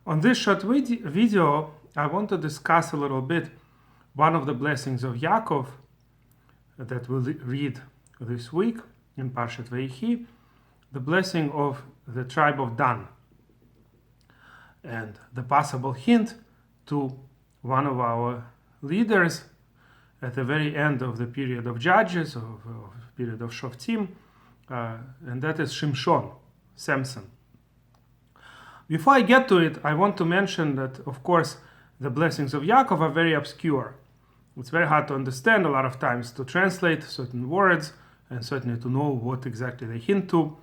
On this short video, I want to discuss a little bit one of the blessings of Yakov that we'll read this week in Parshat Veichi, the blessing of the tribe of Dan, and the possible hint to one of our leaders at the very end of the period of Judges, of period of Shoftim, and that is Shimshon, Samson. Before I get to it, I want to mention that, of course, the blessings of Yakov are very obscure. It's very hard to understand a lot of times, to translate certain words, and certainly to know what exactly they hint to.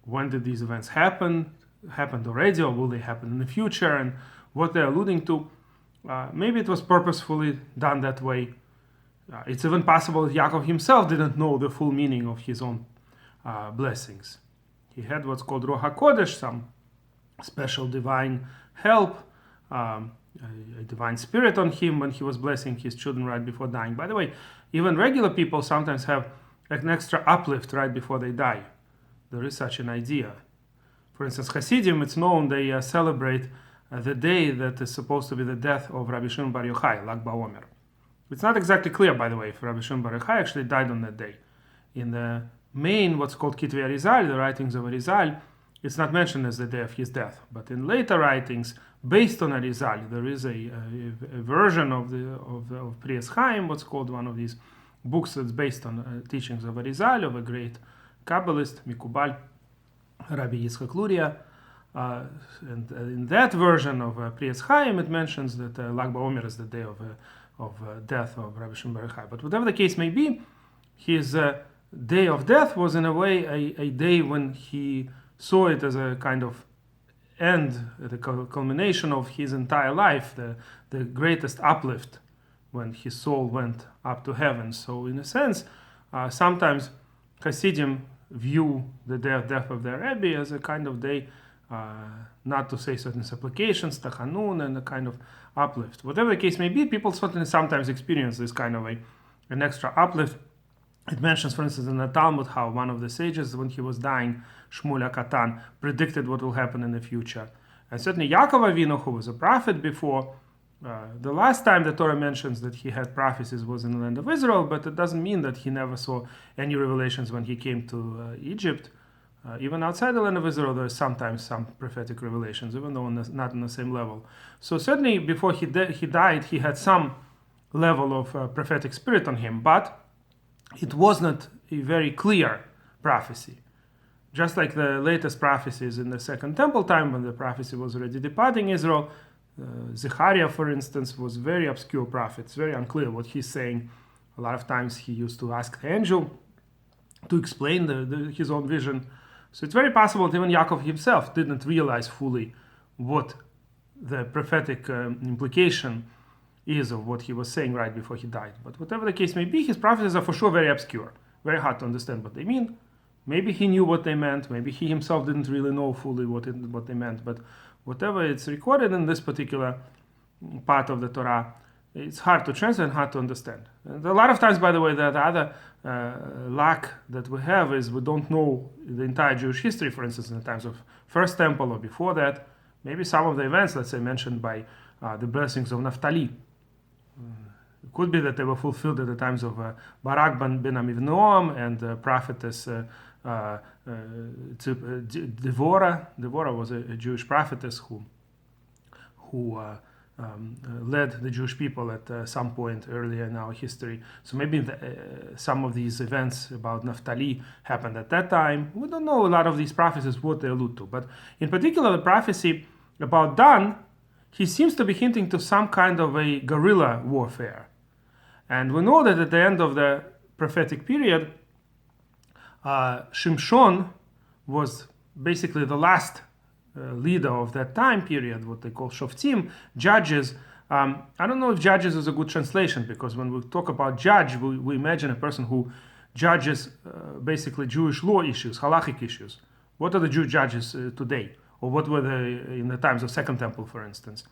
When did these events happen? Happened already, or will they happen in the future? And what they're alluding to. Maybe it was purposefully done that way. It's even possible that Yakov himself didn't know the full meaning of his own blessings. He had what's called Ruach HaKodesh, some special divine help, a divine spirit on him when he was blessing his children right before dying. By the way, even regular people sometimes have an extra uplift right before they die. There is such an idea. For instance, Hasidim, it's known, they celebrate the day that is supposed to be the death of Rabbi Shimon Bar Yochai, Lag BaOmer. It's not exactly clear, by the way, if Rabbi Shimon Bar Yochai actually died on that day. In the main, what's called Kitvei Arizal, the writings of Arizal, it's not mentioned as the day of his death. But in later writings, based on Arizal, there is a version of Priyas Chaim, what's called one of these books that's based on teachings of Arizal, of a great Kabbalist, Mikubal, Rabbi Yitzchak Luria. And in that version of Priyas Chaim, it mentions that Lag BaOmer is the day of death of Rabbi Shimon Bar Yochai. But whatever the case may be, his day of death was in a way a day when he saw it as a kind of end, the culmination of his entire life, the greatest uplift when his soul went up to heaven. So in a sense, sometimes Hasidim view the day of death of their Rebbe as a kind of day, not to say certain supplications, tachanun, and a kind of uplift. Whatever the case may be, people certainly sometimes experience this kind of an extra uplift. It mentions, for instance, in the Talmud, how one of the sages, when he was dying, Shmuel HaKatan, predicted what will happen in the future. And certainly Yaakov Avinu, who was a prophet before, the last time the Torah mentions that he had prophecies was in the land of Israel, but it doesn't mean that he never saw any revelations when he came to Egypt. Even outside the land of Israel, there is sometimes some prophetic revelations, even though not on the same level. So certainly before he died, he had some level of prophetic spirit on him, but it was not a very clear prophecy. Just like the latest prophecies in the Second Temple time, when the prophecy was already departing Israel, Zechariah, for instance, was very obscure prophet. It's very unclear what he's saying. A lot of times he used to ask the angel to explain his own vision. So it's very possible that even Yaakov himself didn't realize fully what the prophetic implication is of what he was saying right before he died. But whatever the case may be, his prophecies are for sure very obscure, very hard to understand what they mean. Maybe he knew what they meant, maybe he himself didn't really know fully what they meant, but whatever it's recorded in this particular part of the Torah, it's hard to translate and hard to understand. And a lot of times, by the way, the other lack that we have is we don't know the entire Jewish history, for instance, in the times of First Temple or before that. Maybe some of the events, let's say, mentioned by the blessings of Naphtali. It could be that they were fulfilled at the times of Barak ben Amivnoam and prophetess Devorah. Devorah was a Jewish prophetess who led the Jewish people at some point earlier in our history. So maybe some of these events about Naphtali happened at that time. We don't know a lot of these prophecies, what they allude to. But in particular, the prophecy about Dan, he seems to be hinting to some kind of a guerrilla warfare. And we know that at the end of the prophetic period, Shimshon was basically the last leader of that time period, what they call Shoftim, judges. I don't know if judges is a good translation, because when we talk about judge, we imagine a person who judges basically Jewish law issues, halachic issues. What are the Jewish judges today? Or what were they in the times of Second Temple, for instance?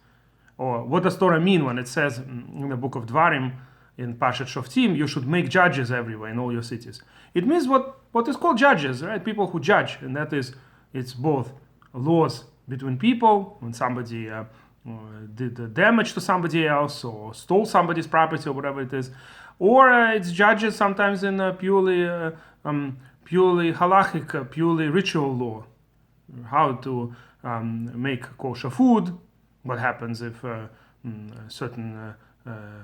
Or what does Torah mean when it says in the book of Dvarim, in Parshat Shoftim, you should make judges everywhere in all your cities? It means what is called judges, right? People who judge, and that is, it's both laws between people, when somebody did damage to somebody else or stole somebody's property or whatever it is, or it's judges sometimes in purely halachic, purely ritual law, how to make kosher food, what happens if certain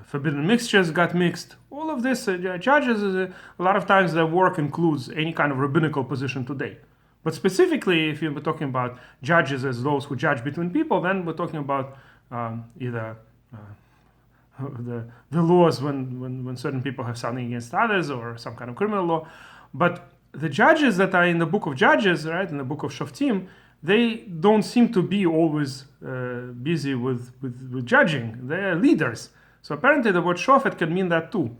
forbidden mixtures got mixed. All of this, judges, a lot of times their work includes any kind of rabbinical position today. But specifically, if you're talking about judges as those who judge between people, then we're talking about either the laws when certain people have something against others, or some kind of criminal law. But the judges that are in the book of Judges, right, in the book of Shoftim, they don't seem to be always busy with judging. They are leaders. So apparently the word shofet can mean that too.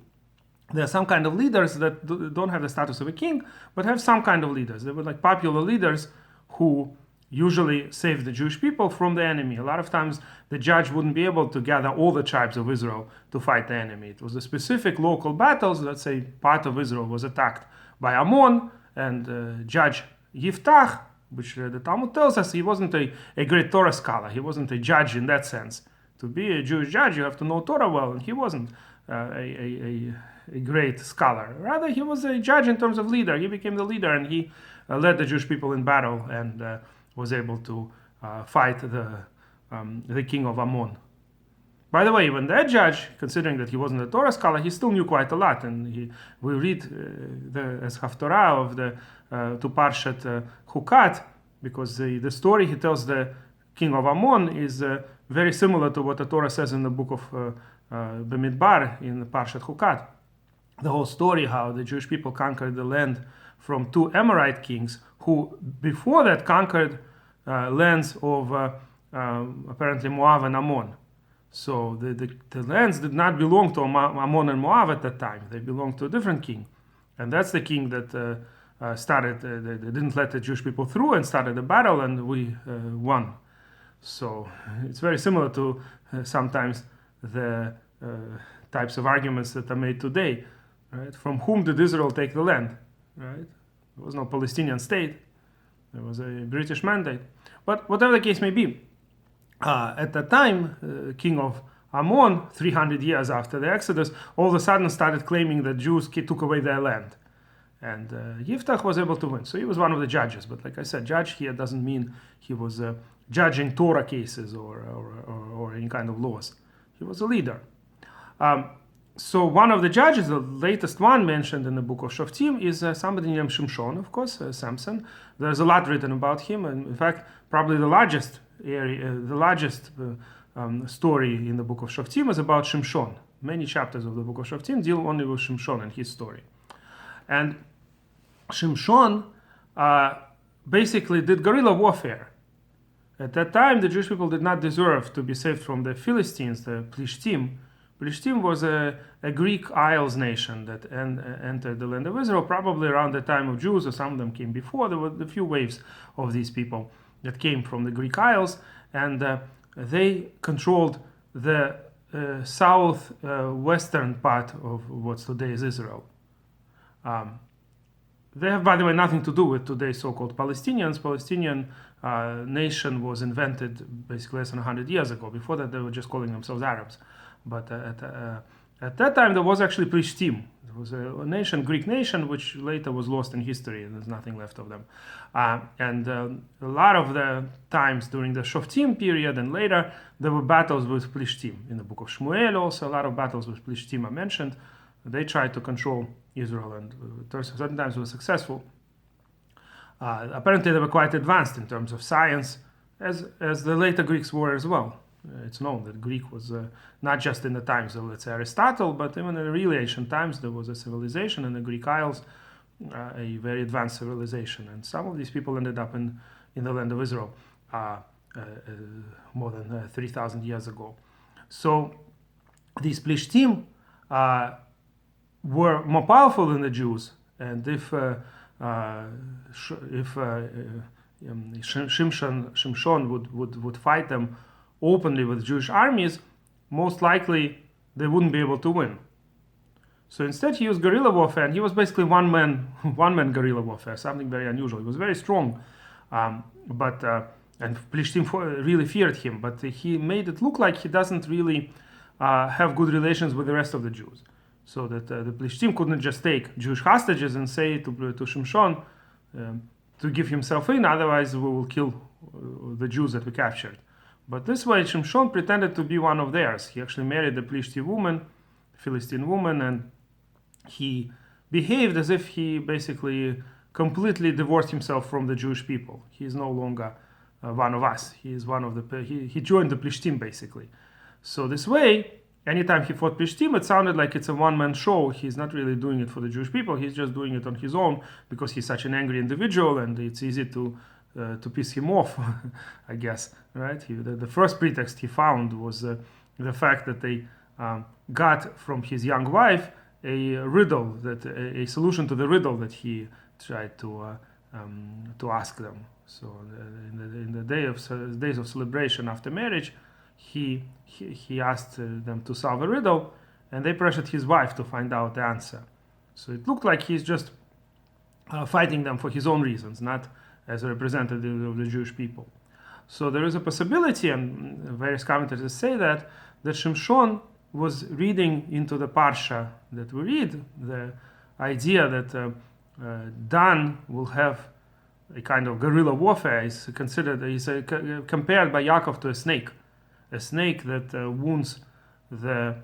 There are some kind of leaders that don't have the status of a king, but have some kind of leaders. They were like popular leaders who usually saved the Jewish people from the enemy. A lot of times the judge wouldn't be able to gather all the tribes of Israel to fight the enemy. It was the specific local battles. Let's say part of Israel was attacked by Ammon, and Judge Yiftach, which the Talmud tells us, he wasn't a great Torah scholar. He wasn't a judge in that sense. To be a Jewish judge, you have to know Torah well, and he wasn't a great scholar. Rather, he was a judge in terms of leader. He became the leader, and he led the Jewish people in battle, and was able to fight the king of Ammon. By the way, when that judge, considering that he wasn't a Torah scholar, he still knew quite a lot, and we read as Haftorah of to Parshat Chukat, because the story he tells the king of Ammon is very similar to what the Torah says in the book of Bamidbar in Parshat Chukat. The whole story how the Jewish people conquered the land from two Amorite kings who before that conquered lands of apparently Moab and Ammon. So the lands did not belong to Ammon and Moab at that time. They belonged to a different king. And that's the king that they didn't let the Jewish people through and started a battle, and we won. So it's very similar to sometimes the types of arguments that are made today. Right? From whom did Israel take the land? Right? There was no Palestinian state. There was a British mandate. But whatever the case may be, at that time, king of Ammon, 300 years after the Exodus, all of a sudden started claiming that Jews took away their land. And Yiftach was able to win. So he was one of the judges. But like I said, judge here doesn't mean he was judging Torah cases or any kind of laws. He was a leader. So one of the judges, the latest one mentioned in the book of Shoftim, is somebody named Shimshon, of course, Samson. There's a lot written about him, and in fact, probably the largest story in the book of Shoftim is about Shimshon. Many chapters of the book of Shoftim deal only with Shimshon and his story. And Shimshon basically did guerrilla warfare. At that time, the Jewish people did not deserve to be saved from the Philistines, the Plishtim. Plishtim was a Greek Isles nation that entered the land of Israel probably around the time of Jews, or some of them came before. There were a few waves of these people that came from the Greek Isles, and they controlled the southwestern part of what's today is Israel. They have, by the way, nothing to do with today's so-called Palestinians. Palestinian nation was invented basically less than 100 years ago. Before that, they were just calling themselves Arabs. But at that time, there was actually Plishtim. It was a nation, Greek nation, which later was lost in history, and there's nothing left of them. And a lot of the times during the Shoftim period and later, there were battles with Plishtim. In the book of Shmuel, also a lot of battles with Plishtim are mentioned. They tried to control Israel, and certain times were successful. Apparently, they were quite advanced in terms of science, as the later Greeks were as well. It's known that Greek was not just in the times of, let's say, Aristotle, but even in the really ancient times, there was a civilization in the Greek Isles, a very advanced civilization. And some of these people ended up in the land of Israel more than 3,000 years ago. So these Plishtim were more powerful than the Jews. And if Shimshon would fight them openly with Jewish armies, most likely they wouldn't be able to win. So instead he used guerrilla warfare, and he was basically one man guerrilla warfare, something very unusual. He was very strong, but and Plishtim really feared him, but he made it look like he doesn't really have good relations with the rest of the Jews. So that the Plishtim couldn't just take Jewish hostages and say to Shimshon to give himself in, otherwise we will kill the Jews that we captured. But this way, Shimshon pretended to be one of theirs. He actually married a Plishtim woman, Philistine woman, and he behaved as if he basically completely divorced himself from the Jewish people. He is no longer one of us. He is one of the. He joined the Plishtim basically. So this way, anytime he fought Plishtim, it sounded like it's a one-man show. He's not really doing it for the Jewish people. He's just doing it on his own because he's such an angry individual, and it's easy to piss him off, I guess. Right? The first pretext he found was the fact that they got from his young wife a riddle, that a solution to the riddle that he tried to ask them. So in the days of celebration after marriage, he asked them to solve a riddle, and they pressured his wife to find out the answer. So it looked like he's just fighting them for his own reasons, not as a representative of the Jewish people. So there is a possibility, and various commentators say that Shimshon was reading into the parsha that we read, the idea that Dan will have a kind of guerrilla warfare. Is compared by Yakov to a snake that wounds the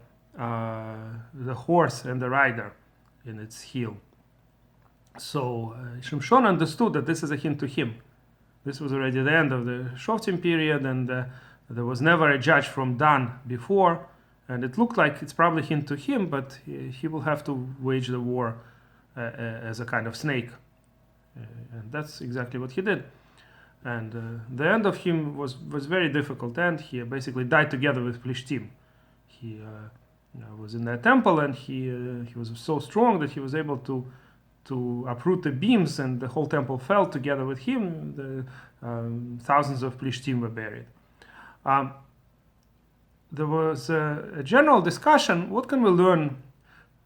horse and the rider in its heel. So Shimshon understood that this is a hint to him. This was already the end of the Shoftim period, and there was never a judge from Dan before, and it looked like it's probably a hint to him, but he will have to wage the war as a kind of snake. And that's exactly what he did. And the end of him was very difficult, and he basically died together with Plishtim. He was in their temple, and he was so strong that he was able to uproot the beams, and the whole temple fell together with him. Thousands of Plishtim were buried. There was a general discussion, what can we learn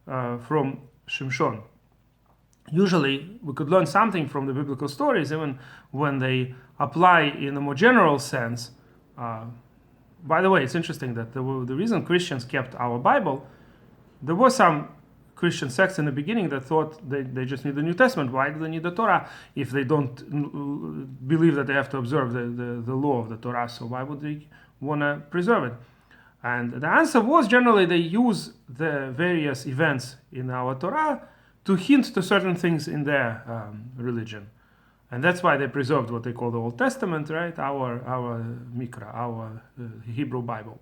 from Shimshon? Usually we could learn something from the biblical stories, even when they apply in a more general sense. By the way, it's interesting that the reason Christians kept our Bible, there were some Christian sects in the beginning that thought they just need the New Testament. Why do they need the Torah if they don't believe that they have to observe the law of the Torah? So why would they want to preserve it? And the answer was generally they use the various events in our Torah to hint to certain things in their religion. And that's why they preserved what they call the Old Testament, right? Our Mikra, our Hebrew Bible.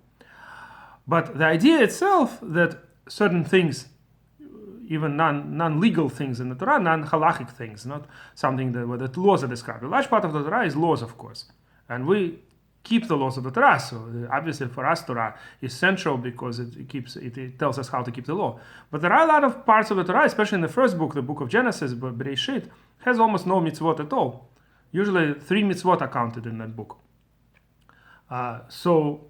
But the idea itself that certain things, even non-legal things in the Torah, non-halachic things, not something where the laws are described. A large part of the Torah is laws, of course. And we keep the laws of the Torah. So obviously for us, Torah is central because it tells us how to keep the law. But there are a lot of parts of the Torah, especially in the first book, the book of Genesis, Bereshit, has almost no mitzvot at all. Usually 3 mitzvot are counted in that book. So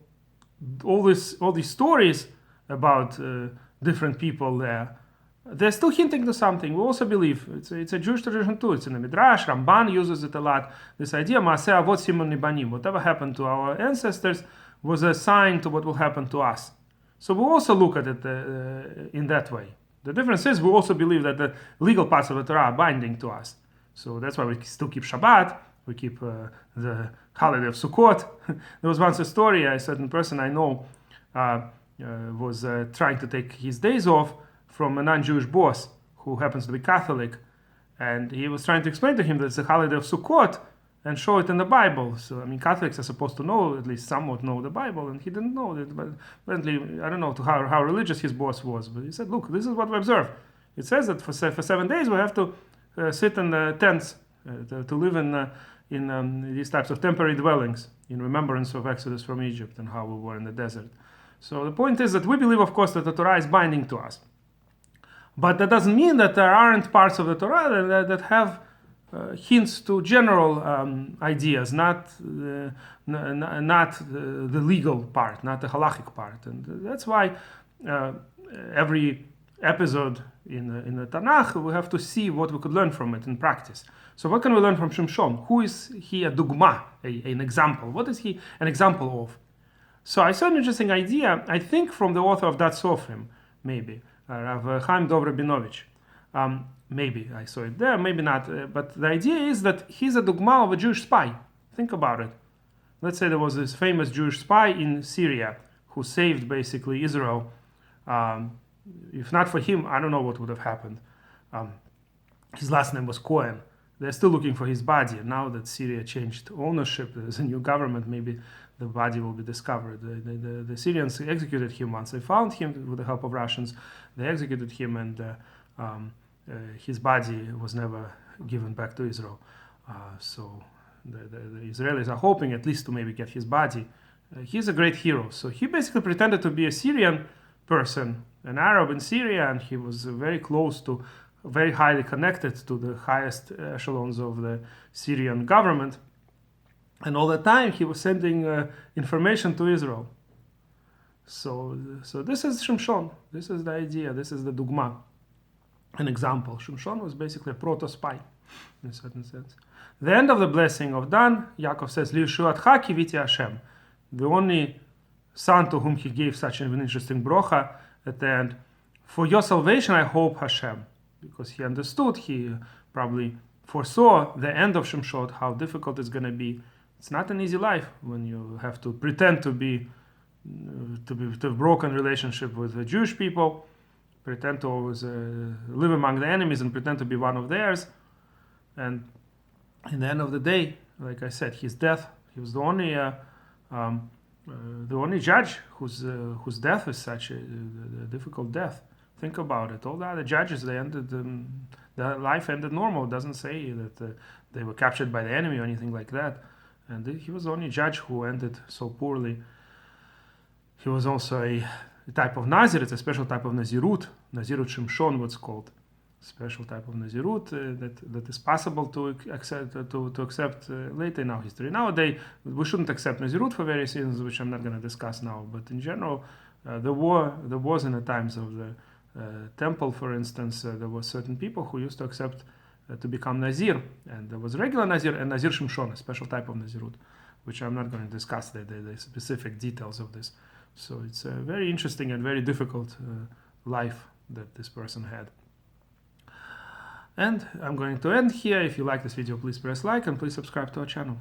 all these stories about different people there, they're still hinting to something. We also believe it's a Jewish tradition too. It's in the Midrash. Ramban uses it a lot. This idea, Maaseh Avot Simon Nibanim, whatever happened to our ancestors was a sign to what will happen to us. So we also look at it in that way. The difference is we also believe that the legal parts of the Torah are binding to us. So that's why we still keep Shabbat. We keep the holiday of Sukkot. There was once a story. A certain person I know was trying to take his days off from a non-Jewish boss who happens to be Catholic, and he was trying to explain to him that it's a holiday of Sukkot and show it in the Bible. So, I mean, Catholics are supposed to know, at least somewhat know the Bible, and he didn't know it. But apparently, I don't know how religious his boss was, but he said, look, this is what we observe. It says that for 7 days we have to sit in tents, to live in these types of temporary dwellings in remembrance of Exodus from Egypt and how we were in the desert. So the point is that we believe, of course, that the Torah is binding to us. But that doesn't mean that there aren't parts of the Torah that have hints to general ideas, not the legal part, not the halachic part. And that's why every episode in the Tanakh, we have to see what we could learn from it in practice. So what can we learn from Shimshon? Who is he a dugma, an example? What is he an example of? So I saw an interesting idea, I think from the author of that Sofrim, maybe, Rav Chaim Dov Rabinovich. Maybe I saw it there, maybe not. But the idea is that he's a dugma of a Jewish spy. Think about it. Let's say there was this famous Jewish spy in Syria who saved basically Israel. If not for him, I don't know what would have happened. His last name was Cohen. They're still looking for his body. And now that Syria changed ownership, there's a new government, maybe the body will be discovered. The Syrians executed him once. They found him with the help of Russians. They executed him, and his body was never given back to Israel. So the Israelis are hoping at least to maybe get his body. He's a great hero. So he basically pretended to be a Syrian person, an Arab in Syria, and he was very close to, very highly connected to the highest echelons of the Syrian government. And all the time he was sending information to Israel. So this is Shimshon. This is the idea. This is the dugma, an example. Shimshon was basically a proto-spy in a certain sense. The end of the blessing of Dan, Yakov says, Li'yeshuatcha kiviti Hashem. The only son to whom he gave such an interesting brocha at the end. For your salvation I hope Hashem. Because he understood, he probably foresaw the end of Shimshon, how difficult it's going to be. It's not an easy life when you have to pretend to have broken relationship with the Jewish people, pretend to always live among the enemies and pretend to be one of theirs. And in the end of the day, like I said, his death, he was the only judge whose death is such a difficult death. Think about it. All the other judges, they ended, their life ended normal. It doesn't say that they were captured by the enemy or anything like that. And he was the only judge who ended so poorly. He was also a type of Nazir. It's a special type of Nazirut. Nazirut Shimshon, what's called. Special type of Nazirut that is possible to accept later in our history. Nowadays, we shouldn't accept Nazirut for various reasons, which I'm not going to discuss now. But in general, there was in the times of the temple, for instance, there were certain people who used to accept to become Nazir. And there was regular Nazir and Nazir Shimshon, a special type of Nazirut, which I'm not going to discuss the specific details of this. So it's a very interesting and very difficult life that this person had. And I'm going to end here. If you like this video, please press like and please subscribe to our channel.